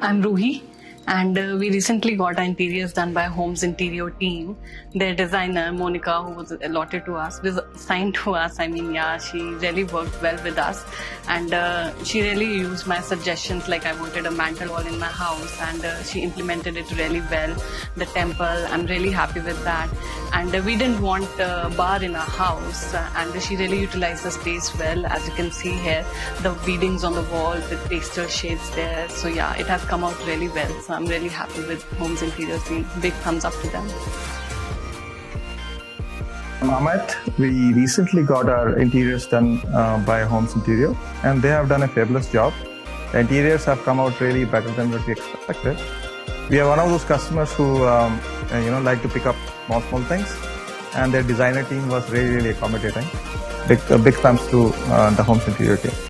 I'm Ruhi, and we recently got our interiors done by Home's interior team. Their designer, Monica, who was allotted to us, was assigned to us. She really worked well with us, and she really used my suggestions. Like, I wanted a mantle wall in my house, and she implemented it really well. The temple, I'm really happy with that. And we didn't want a bar in our house, and she really utilized the space well. As you can see here, the beadings on the wall with pastel shades there. So yeah, it has come out really well. So I'm really happy with Home's interiors team. Big thumbs up to them. Ahmed, we recently got our interiors done by Home's Interior, and they have done a fabulous job. The interiors have come out really better than what we expected. We are one of those customers who like to pick up small things, and their designer team was really accommodating. Big thanks to the Home's Interior team.